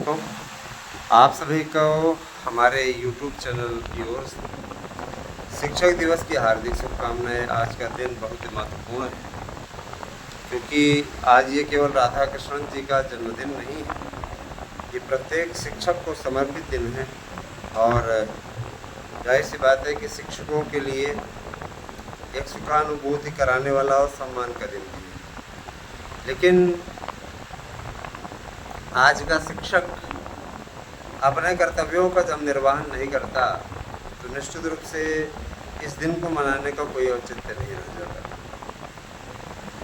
तो आप सभी को हमारे YouTube चैनल की ओर से शिक्षक दिवस की हार्दिक शुभकामनाएं। आज का दिन बहुत ही महत्वपूर्ण है क्योंकि आज ये केवल राधा कृष्णन जी का जन्मदिन नहीं है, ये प्रत्येक शिक्षक को समर्पित दिन है। और जाहिर सी बात है कि शिक्षकों के लिए एक सुखानुभूति कराने वाला और सम्मान का दिन भी है। लेकिन आज का शिक्षक अपने कर्तव्यों का जब निर्वहन नहीं करता तो निश्चित रूप से इस दिन को मनाने का कोई औचित्य नहीं रह जाता।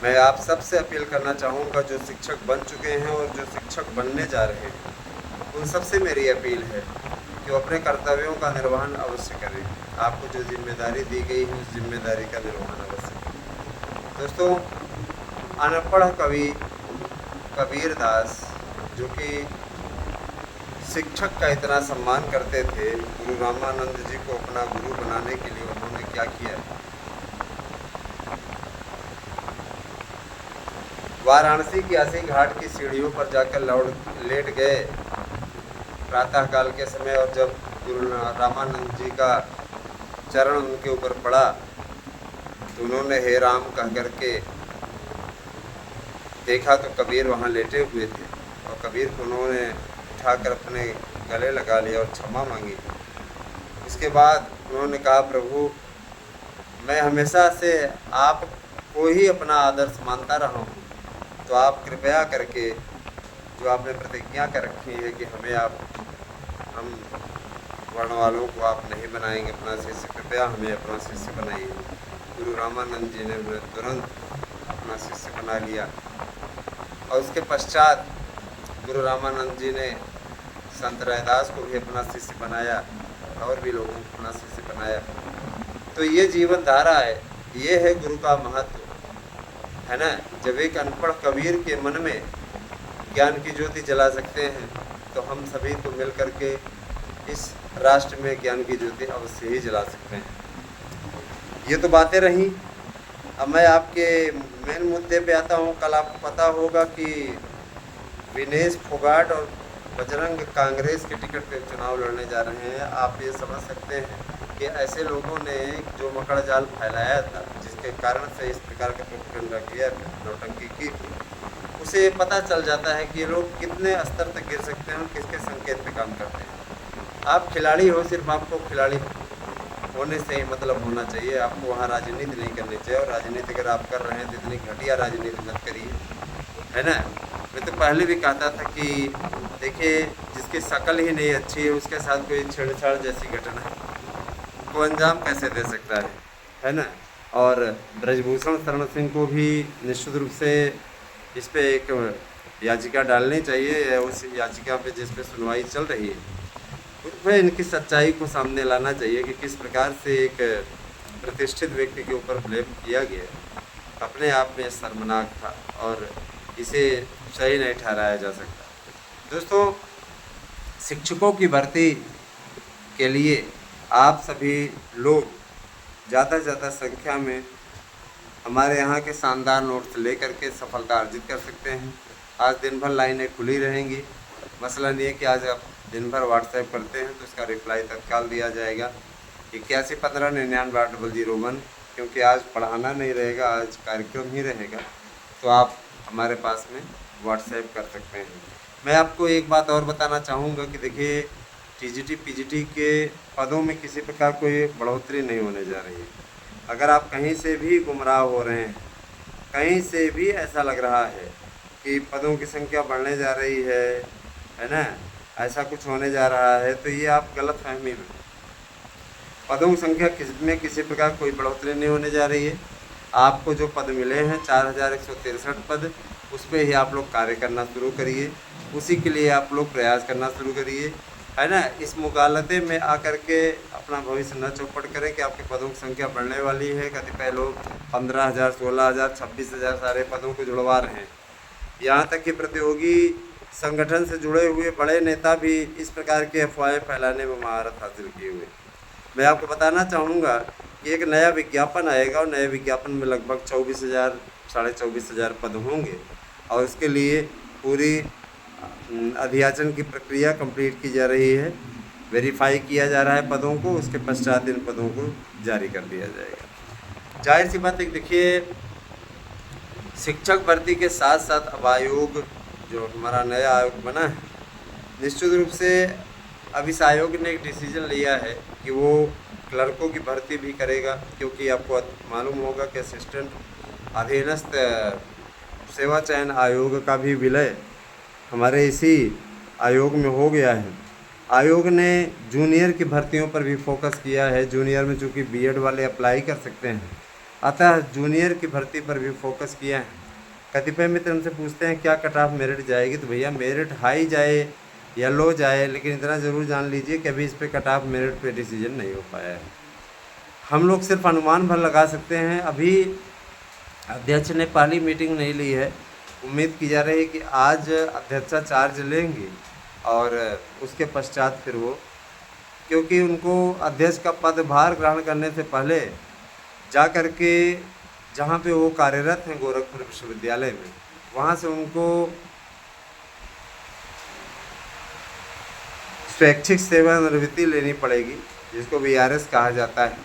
मैं आप सबसे अपील करना चाहूँगा, जो शिक्षक बन चुके हैं और जो शिक्षक बनने जा रहे हैं, उन सबसे मेरी अपील है कि वो अपने कर्तव्यों का निर्वहन अवश्य करें। आपको जो जिम्मेदारी दी गई है उस जिम्मेदारी का निर्वहन अवश्य करें। दोस्तों, अनपढ़ कवि कबीर दास, जो कि शिक्षक का इतना सम्मान करते थे, गुरु रामानंद जी को अपना गुरु बनाने के लिए उन्होंने क्या किया। वाराणसी की अस्सी घाट की सीढ़ियों पर जाकर लेट गए प्रातःकाल के समय, और जब गुरु रामानंद जी का चरण उनके ऊपर पड़ा तो उन्होंने हे राम कह करके देखा तो कबीर वहाँ लेटे हुए थे, और कबीर को उन्होंने उठाकर अपने गले लगा लिया और क्षमा मांगी। इसके बाद उन्होंने कहा, प्रभु, मैं हमेशा से आपको ही अपना आदर्श मानता रहा हूँ, तो आप कृपया करके जो आपने प्रतिज्ञा कर रखी है कि हम वर्ण वालों को आप नहीं बनाएंगे अपना शिष्य, कृपया हमें अपना शिष्य बनाइए। गुरु रामानंद जी ने तुरंत अपना शिष्य बना लिया, और उसके पश्चात गुरु रामानंद जी ने संत रैदास को भी अपना शिष्य बनाया, और भी लोगों को अपना शिष्य बनाया। तो ये जीवन धारा है, ये है गुरु का महत्व, है ना। जब एक अनपढ़ कबीर के मन में ज्ञान की ज्योति जला सकते हैं, तो हम सभी को मिल करके इस राष्ट्र में ज्ञान की ज्योति अवश्य ही जला सकते हैं। ये तो बातें रहीं। अब मैं आपके मेन मुद्दे पे आता हूँ। कल आपको पता होगा कि विनेश फोगाट और बजरंग कांग्रेस के टिकट पे चुनाव लड़ने जा रहे हैं। आप ये समझ सकते हैं कि ऐसे लोगों ने जो मकड़ जाल फैलाया था, जिसके कारण से इस प्रकार का प्रोपेगेंडा किया, नौटंकी की थी, उसे पता चल जाता है कि ये लोग कितने स्तर तक गिर सकते हैं और किसके संकेत पे काम करते हैं। आप खिलाड़ी हो, सिर्फ आपको खिलाड़ी होने से ही मतलब होना चाहिए, आपको वहाँ राजनीति नहीं करनी चाहिए। और राजनीति अगर आप कर रहे हैं तो इतनी घटिया राजनीति मत करिए, है ना। मैं तो पहले भी कहता था कि देखिए, जिसकी शक्ल ही नहीं अच्छी है उसके साथ कोई छेड़छाड़ जैसी घटना को अंजाम कैसे दे सकता है ना। और ब्रजभूषण शरण सिंह को भी निश्चित रूप से इस पे एक याचिका डालनी चाहिए, उस याचिका पे जिस पे सुनवाई चल रही है उसमें इनकी सच्चाई को सामने लाना चाहिए कि किस प्रकार से एक प्रतिष्ठित व्यक्ति के ऊपर ब्लेम किया गया, अपने आप में शर्मनाक था और इसे सही नहीं ठहराया जा सकता। दोस्तों, शिक्षकों की भर्ती के लिए आप सभी लोग ज़्यादा से ज़्यादा संख्या में हमारे यहाँ के शानदार नोट्स लेकर के सफलता अर्जित कर सकते हैं। आज दिन भर लाइनें खुली रहेंगी। मसला नहीं है कि आज आप दिन भर व्हाट्सएप करते हैं तो इसका रिप्लाई तत्काल दिया जाएगा 8115998001, क्योंकि आज पढ़ाना नहीं रहेगा, आज कार्यक्रम ही रहेगा, तो आप हमारे पास में व्हाट्सएप कर सकते हैं। मैं आपको एक बात और बताना चाहूँगा कि देखिए, टीजीटी पीजीटी के पदों में किसी प्रकार कोई बढ़ोतरी नहीं होने जा रही है। अगर आप कहीं से भी गुमराह हो रहे हैं, कहीं से भी ऐसा लग रहा है कि पदों की संख्या बढ़ने जा रही है ना, ऐसा कुछ होने जा रहा है, तो ये आप गलत फहमी में। पदों की संख्या में किसी प्रकार कोई बढ़ोतरी नहीं होने जा रही है। आपको जो पद मिले हैं 4163 पद, उस पर ही आप लोग कार्य करना शुरू करिए, उसी के लिए आप लोग प्रयास करना शुरू करिए, है ना। इस मुगालते में आकर के अपना भविष्य न चौपट करें कि आपके पदों की संख्या बढ़ने वाली है। कतिपय लोग 15,000, 16,000, 26,000 सारे पदों को जुड़वा रहे हैं। यहाँ तक कि प्रतियोगी संगठन से जुड़े हुए बड़े नेता भी इस प्रकार के अफवाहें फैलाने में महारत हासिल किए हुए। मैं आपको बताना चाहूँगा कि एक नया विज्ञापन आएगा, और नए विज्ञापन में लगभग 24,000, 24,500 पद होंगे, और उसके लिए पूरी अधियाचन की प्रक्रिया कंप्लीट की जा रही है, वेरीफाई किया जा रहा है पदों को, उसके पश्चात इन पदों को जारी कर दिया जाएगा। जाहिर सी बात है, देखिए शिक्षक भर्ती के साथ साथ अब आयोग जो हमारा नया आयोग बना है, निश्चित रूप से अब इस आयोग ने एक डिसीजन लिया है कि वो क्लर्कों की भर्ती भी करेगा, क्योंकि आपको मालूम होगा कि असिस्टेंट अधीनस्थ सेवा चयन आयोग का भी विलय हमारे इसी आयोग में हो गया है। आयोग ने जूनियर की भर्तियों पर भी फोकस किया है। जूनियर में चूँकि बीएड वाले अप्लाई कर सकते हैं, अतः जूनियर की भर्ती पर भी फोकस किया है। कतिपय मित्र हमसे पूछते हैं क्या कट ऑफ मेरिट जाएगी, तो भैया मेरिट हाई जाए या लो जाए, लेकिन इतना ज़रूर जान लीजिए कि अभी इस पर कट ऑफ मेरिट पे डिसीजन नहीं हो पाया है। हम लोग सिर्फ अनुमान भर लगा सकते हैं। अभी अध्यक्ष ने पहली मीटिंग नहीं ली है, उम्मीद की जा रही है कि आज अध्यक्षा चार्ज लेंगी और उसके पश्चात फिर वो, क्योंकि उनको अध्यक्ष का पदभार ग्रहण करने से पहले जा कर के जहाँ पे वो कार्यरत हैं गोरखपुर विश्वविद्यालय में, वहाँ से उनको स्वैच्छिक सेवानिवृत्ति लेनी पड़ेगी, जिसको वीआरएस कहा जाता है।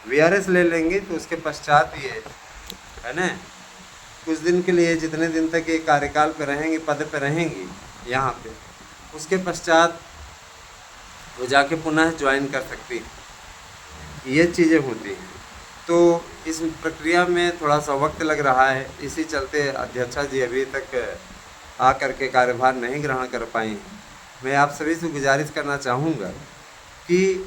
वीआरएस ले लेंगे तो उसके पश्चात ये है ना, कुछ दिन के लिए जितने दिन तक ये कार्यकाल पे रहेंगी, पद पे रहेंगी यहाँ पे, उसके पश्चात वो जाके पुनः ज्वाइन कर सकती हैं। ये चीज़ें होती हैं, तो इस प्रक्रिया में थोड़ा सा वक्त लग रहा है। इसी चलते अध्यक्षा जी अभी तक आ कर के कार्यभार नहीं ग्रहण कर पाई हैं। मैं आप सभी से गुजारिश करना चाहूँगा कि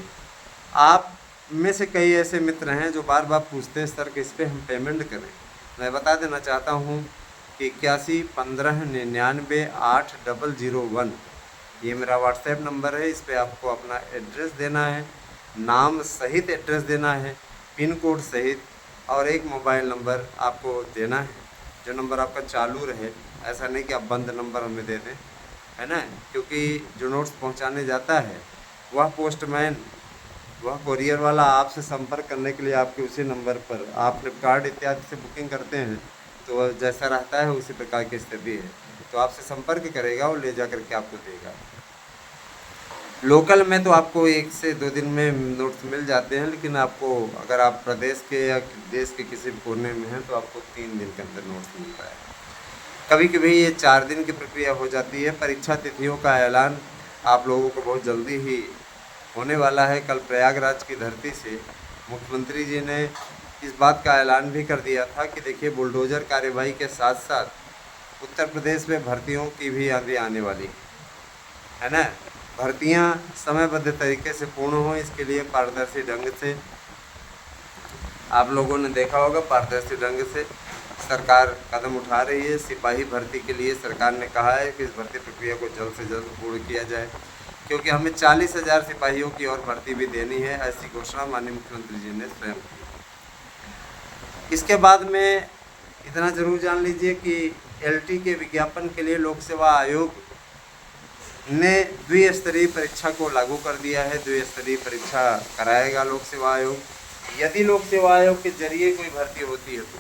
आप में से कई ऐसे मित्र हैं जो बार बार पूछते हैं सर किस पे हम पेमेंट करें। मैं बता देना चाहता हूँ कि 8115998001 ये मेरा व्हाट्सएप नंबर है। इस पे आपको अपना एड्रेस देना है, नाम सहित एड्रेस देना है, पिन कोड सहित, और एक मोबाइल नंबर आपको देना है जो नंबर आपका चालू रहे। ऐसा नहीं कि आप बंद नंबर हमें दे दें, है ना, क्योंकि जो नोट्स पहुंचाने जाता है वह पोस्टमैन, वह कोरियर वाला आपसे संपर्क करने के लिए आपके उसी नंबर पर, आप फ्लिपकार्ट इत्यादि से बुकिंग करते हैं तो जैसा रहता है उसी प्रकार की स्थिति है, तो आपसे संपर्क करेगा और ले जा करके आपको देगा। लोकल में तो आपको 1 से 2 दिन में नोट्स मिल जाते हैं, लेकिन आपको अगर आप प्रदेश के या देश के किसी भी कोने में हैं तो आपको 3 दिन के अंदर नोट्स मिलता है। कभी कभी ये 4 दिन की प्रक्रिया हो जाती है। परीक्षा तिथियों का ऐलान आप लोगों को बहुत जल्दी ही होने वाला है। कल प्रयागराज की धरती से मुख्यमंत्री जी ने इस बात का ऐलान भी कर दिया था कि देखिए बुलडोज़र कार्यवाही के साथ साथ उत्तर प्रदेश में भर्तियों की भी आंधी आने वाली है ना। भर्तियां समयबद्ध तरीके से पूर्ण हो, इसके लिए पारदर्शी ढंग से, आप लोगों ने देखा होगा, पारदर्शी ढंग से सरकार कदम उठा रही है। सिपाही भर्ती के लिए सरकार ने कहा है कि इस भर्ती प्रक्रिया को जल्द से जल्द पूर्ण किया जाए, क्योंकि हमें 40,000 सिपाहियों की और भर्ती भी देनी है। ऐसी घोषणा माननीय मुख्यमंत्री जी ने स्वयं की। इसके बाद में इतना ज़रूर जान लीजिए कि एलटी के विज्ञापन के लिए लोक सेवा आयोग ने द्विस्तरीय परीक्षा को लागू कर दिया है। द्विस्तरीय परीक्षा कराएगा लोक सेवा आयोग। यदि लोक सेवा आयोग के जरिए कोई भर्ती होती है तो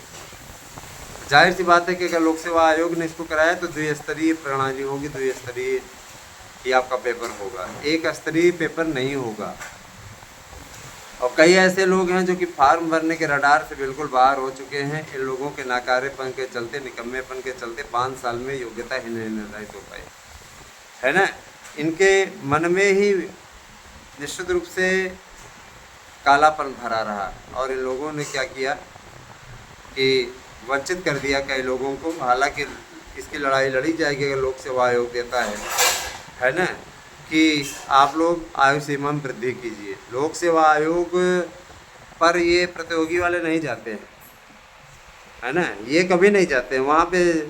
जाहिर सी बात है कि अगर लोक सेवा आयोग ने इसको कराया तो द्विस्तरीय प्रणाली होगी, द्विस्तरीय ही आपका पेपर होगा, एक स्तरीय पेपर नहीं होगा। और कई ऐसे लोग हैं जो कि फार्म भरने के रडार से बिल्कुल बाहर हो चुके हैं। इन लोगों के नाकारेपन के चलते, निकम्मेपन के चलते 5 साल में योग्यता ही नहीं निर्धारित हो पाई, है ना। इनके मन में ही निश्चित रूप से कालापन भरा रहा, और इन लोगों ने क्या किया कि वंचित कर दिया कई लोगों को। हालांकि इसकी लड़ाई लड़ी जाएगी अगर लोक सेवा आयोग देता है ना, कि आप लोग आयु सीमा में वृद्धि कीजिए। लोक सेवा आयोग पर ये प्रतियोगी वाले नहीं जाते हैं, है ना, ये कभी नहीं जाते हैं, वहाँ पे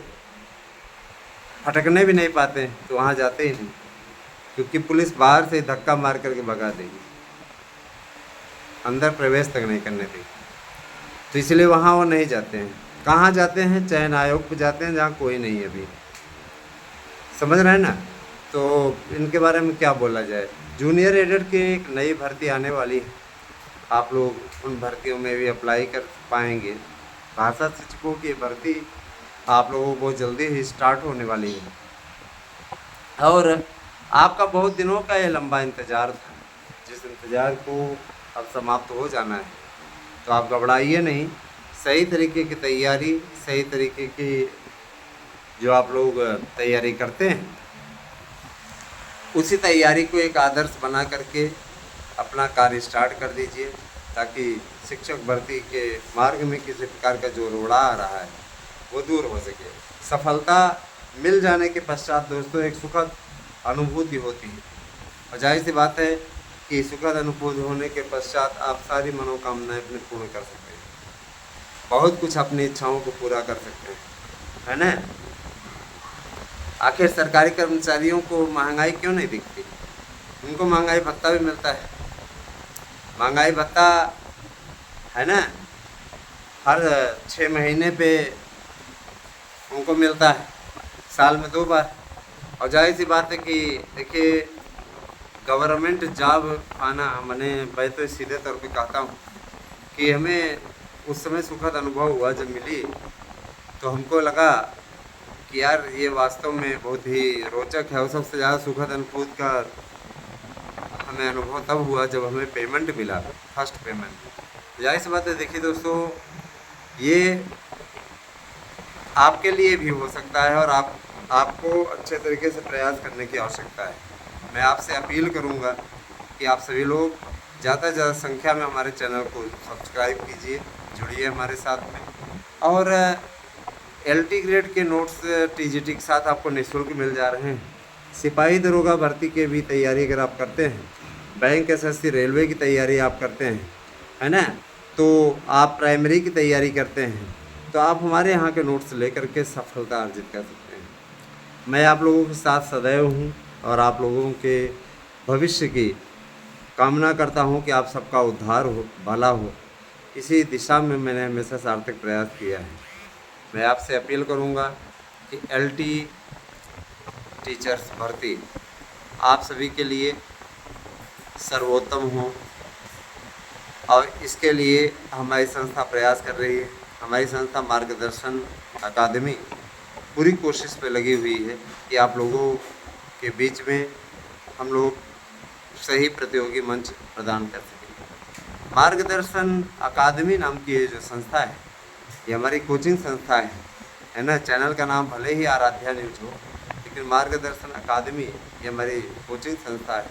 फटकने भी नहीं पाते हैं, तो वहाँ जाते ही नहीं, क्योंकि पुलिस बाहर से धक्का मार करके भगा देगी, अंदर प्रवेश तक नहीं करने देगी, तो इसलिए वहाँ वो नहीं जाते हैं। कहाँ जाते हैं? चयन आयोग पे जाते हैं, जहाँ कोई नहीं है अभी, समझ रहे हैं ना। तो इनके बारे में क्या बोला जाए। जूनियर एडेड की एक नई भर्ती आने वाली है, आप लोग उन भर्तियों में भी अप्लाई कर पाएंगे। भाषा शिक्षकों की भर्ती आप लोगों को बहुत जल्दी ही स्टार्ट होने वाली है। और आपका बहुत दिनों का ये लंबा इंतज़ार था, जिस इंतज़ार को अब समाप्त हो जाना है। तो आप घबराइए नहीं, सही तरीके की तैयारी, सही तरीके की जो आप लोग तैयारी करते हैं, उसी तैयारी को एक आदर्श बना करके अपना कार्य स्टार्ट कर दीजिए, ताकि शिक्षक भर्ती के मार्ग में किसी प्रकार का जो रोड़ा आ रहा है वो दूर हो सके। सफलता मिल जाने के पश्चात दोस्तों एक सुखद अनुभूति होती है, और जाहिर सी बात है कि सुखद अनुभूति होने के पश्चात आप सारी मनोकामनाएं अपनी पूर्ण कर सकते हैं, बहुत कुछ अपनी इच्छाओं को पूरा कर सकते हैं, है ना। आखिर सरकारी कर्मचारियों को महंगाई क्यों नहीं दिखती? उनको महंगाई भत्ता भी मिलता है। महंगाई भत्ता है ना, हर 6 महीने पे उनको मिलता है, साल में 2 बार। और जाहिर सी बात है कि देखिए, गवर्नमेंट जॉब पाना, मैंने मैं तो सीधे तौर पे कहता हूँ कि हमें उस समय सुखद अनुभव हुआ जब मिली, तो हमको लगा कि यार ये वास्तव में बहुत ही रोचक है। और सबसे ज़्यादा सुखद अनुभूति का हमें अनुभव तब हुआ जब हमें पेमेंट मिला, फर्स्ट पेमेंट। जाहिर सी बात है, देखिए दोस्तों, ये आपके लिए भी हो सकता है, और आपको अच्छे तरीके से प्रयास करने की आवश्यकता है। मैं आपसे अपील करूंगा कि आप सभी लोग ज़्यादा से ज़्यादा संख्या में हमारे चैनल को सब्सक्राइब कीजिए, जुड़िए हमारे साथ में। और LT ग्रेड के नोट्स TGT के साथ आपको निःशुल्क मिल जा रहे हैं। सिपाही दरोगा भर्ती के भी तैयारी अगर आप करते हैं, बैंक SSC रेलवे की तैयारी आप करते हैं, है ना, तो आप प्राइमरी की तैयारी करते हैं, तो आप हमारे यहाँ के नोट्स लेकर के सफलता अर्जित कर सकते हैं। मैं आप लोगों के साथ सदैव हूँ, और आप लोगों के भविष्य की कामना करता हूँ कि आप सबका उद्धार हो, भला हो। इसी दिशा में मैंने हमेशा सार्थक प्रयास किया है। मैं आपसे अपील करूँगा कि LT टीचर्स भर्ती आप सभी के लिए सर्वोत्तम हो, और इसके लिए हमारी संस्था प्रयास कर रही है। हमारी संस्था मार्गदर्शन अकादमी पूरी कोशिश पे लगी हुई है कि आप लोगों के बीच में हम लोग सही प्रतियोगी मंच प्रदान कर सकें। मार्गदर्शन अकादमी नाम की ये जो संस्था है, ये हमारी कोचिंग संस्था है ना। चैनल का नाम भले ही आराध्या न्यूज हो, लेकिन मार्गदर्शन अकादमी ये हमारी कोचिंग संस्था है,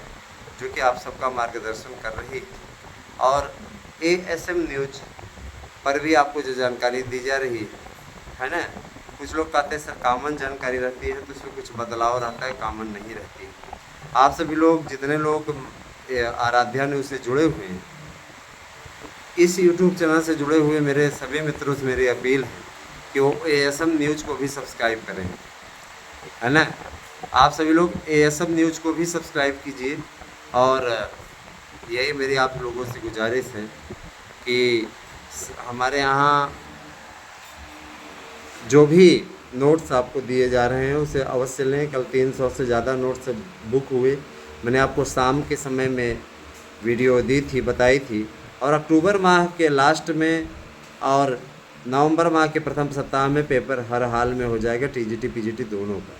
जो कि आप सबका मार्गदर्शन कर रही है। और ASM न्यूज पर भी आपको जो जानकारी दी जा रही है ना, कुछ लोग कहते हैं सर कॉमन जानकारी रहती है, तो उसमें कुछ बदलाव रहता है, कॉमन नहीं रहती है। आप सभी लोग, जितने लोग आराध्या न्यूज से जुड़े हुए हैं, इस YouTube चैनल से जुड़े हुए मेरे सभी मित्रों से मेरी अपील है कि वो ASM न्यूज को भी सब्सक्राइब करें, है ना। आप सभी लोग ASM न्यूज को भी सब्सक्राइब कीजिए। और यही मेरी आप लोगों से गुजारिश है कि हमारे यहाँ जो भी नोट्स आपको दिए जा रहे हैं उसे अवश्य लें। कल 300 से ज़्यादा नोट्स बुक हुए। मैंने आपको शाम के समय में वीडियो दी थी, बताई थी। और अक्टूबर माह के लास्ट में और नवंबर माह के प्रथम सप्ताह में पेपर हर हाल में हो जाएगा, TGT PGT दोनों का।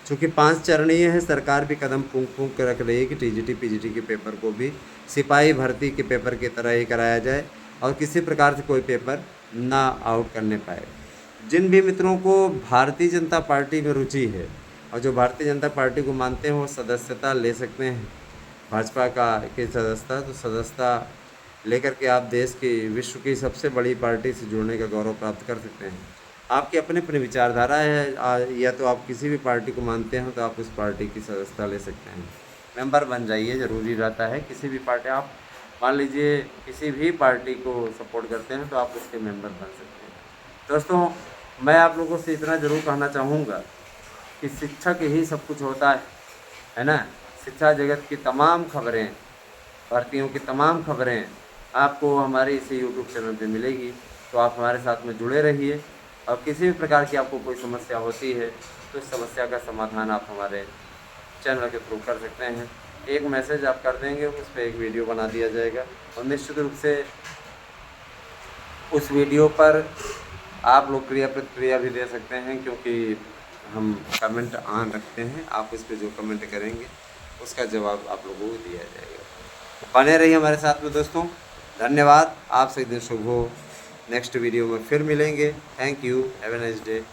चूँकि 5 चरणीय है, सरकार भी कदम फूंक फूंक के रख रही है कि TGT PGT के पेपर को भी सिपाही भर्ती के पेपर की तरह ही कराया जाए, और किसी प्रकार से कोई पेपर ना आउट करने पाए। जिन भी मित्रों को भारतीय जनता पार्टी में रुचि है, और जो भारतीय जनता पार्टी को मानते हैं, वो सदस्यता ले सकते हैं भाजपा की सदस्यता। तो सदस्यता लेकर के आप देश की, विश्व की सबसे बड़ी पार्टी से जुड़ने का गौरव प्राप्त कर सकते हैं। आपकी अपनी अपनी विचारधारा है, या तो आप किसी भी पार्टी को मानते हैं तो आप उस पार्टी की सदस्यता ले सकते हैं। मेंबर बन जाइए, ज़रूरी रहता है। किसी भी पार्टी, आप मान लीजिए किसी भी पार्टी को सपोर्ट करते हैं तो आप उसके मेंबर बन सकते हैं। दोस्तों, मैं आप लोगों से इतना ज़रूर कहना चाहूँगा कि शिक्षक ही सब कुछ होता है ना। शिक्षा जगत की तमाम खबरें, भर्तियों की तमाम खबरें आपको हमारे इसी YouTube चैनल पे मिलेगी। तो आप हमारे साथ में जुड़े रहिए, और किसी भी प्रकार की आपको कोई समस्या होती है तो इस समस्या का समाधान आप हमारे चैनल के थ्रू कर सकते हैं। एक मैसेज आप कर देंगे, उस पर एक वीडियो बना दिया जाएगा, और निश्चित रूप से उस वीडियो पर आप लोग क्रिया प्रतिक्रिया भी दे सकते हैं, क्योंकि हम कमेंट ऑन रखते हैं, आप उस पर जो कमेंट करेंगे उसका जवाब आप लोगों को दिया जाएगा। बने रहिए हमारे साथ में दोस्तों, धन्यवाद। आपसे दिन शुभ हो। नेक्स्ट वीडियो में फिर मिलेंगे। Thank you, have a nice day.